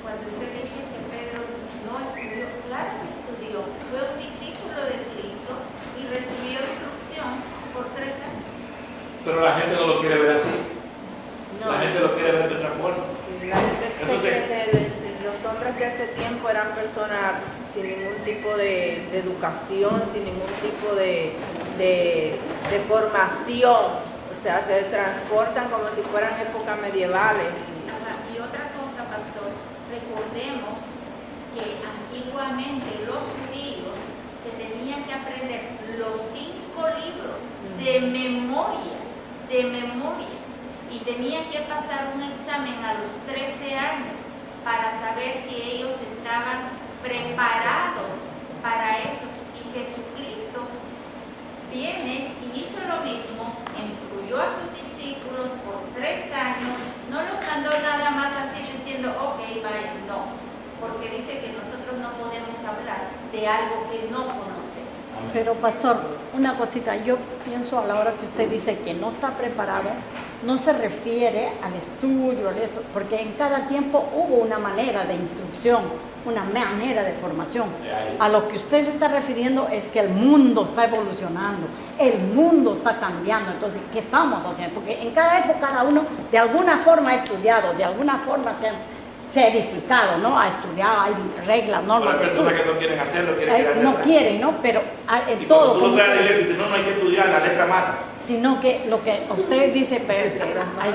Cuando usted dice que Pedro no estudió, claro que estudió, fue un discípulo de Cristo y recibió instrucción por 3 años. Pero la gente no lo quiere ver así. No. La gente lo quiere ver de otra forma. Sí, la gente se cree que los hombres de ese tiempo eran personas sin ningún tipo de educación, sin ningún tipo de formación. O sea, se transportan como si fueran épocas medievales. Ajá. Y otra cosa, pastor, recordemos que antiguamente los judíos se tenían que aprender los 5 libros de memoria, y tenían que pasar un examen a los 13 años para saber si ellos estaban preparados para eso. Y Jesucristo viene y hizo lo mismo, instruyó a sus discípulos por 3 años, no los mandó nada más así diciendo, ok, vaya, no, porque dice que nosotros no podemos hablar de algo que no conocemos. Pero pastor, una cosita, yo pienso a la hora que usted dice que no está preparado, no se refiere al estudio, porque en cada tiempo hubo una manera de instrucción, una manera de formación. A lo que usted se está refiriendo es que el mundo está evolucionando, el mundo está cambiando. Entonces, ¿qué estamos haciendo? Porque en cada época cada uno de alguna forma ha estudiado, de alguna forma se ha edificado, ¿no? Ha estudiado, hay reglas, normas. Hay personas que no quieren hacerlo, no quieren, ¿no? Pero en y todo. Cuando tú lo traes a la iglesia y dices, no hay que estudiar, la letra mata. Sino que lo que usted dice, pero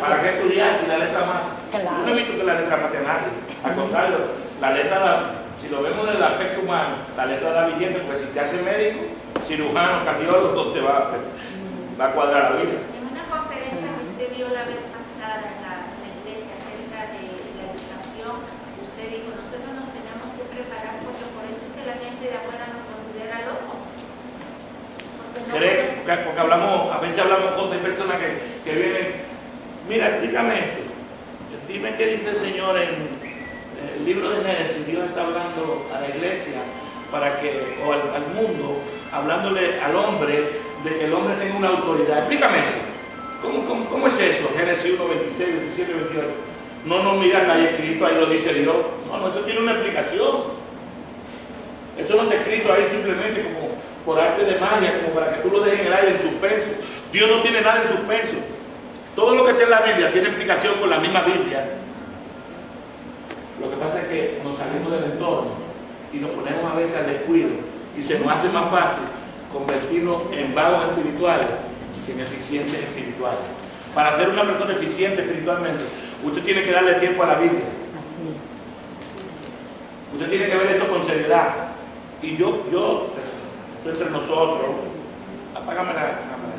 ¿Para qué estudiar si la letra mata? Claro. Yo no he visto que la letra mate a nadie. Al contrario, la letra, si lo vemos desde el aspecto humano, la letra da billete, porque si te hace médico, cirujano, cardiólogo, te va a cuadrar la vida. En una conferencia que usted dio la vez pasada en la iglesia acerca de la educación, usted dijo, nosotros nos tenemos que preparar porque por eso es que la gente de afuera nos considera locos. Porque hablamos, a veces hablamos cosas, hay personas que vienen, mira, explícame esto, dime qué dice el Señor en el libro de Génesis. Dios está hablando a la iglesia o al mundo, hablándole al hombre de que el hombre tenga una autoridad. Explícame eso. ¿Cómo es eso? Génesis 1, 26, 27, 28. No, mira, está ahí escrito, ahí lo dice Dios. No, eso tiene una explicación. Eso no está escrito ahí simplemente como por arte de magia, como para que tú lo dejes en el aire en suspenso. Dios no tiene nada en suspenso. Todo lo que está en la Biblia tiene explicación con la misma Biblia. Lo que pasa es que nos salimos del entorno y nos ponemos a veces al descuido y se nos hace más fácil convertirnos en vagos espirituales que en eficientes espirituales. Para ser una persona eficiente espiritualmente, usted tiene que darle tiempo a la Biblia. Así es. Usted tiene que ver esto con seriedad. Y yo estoy entre nosotros. Apágame la cámara.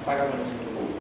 Apágame la cámara.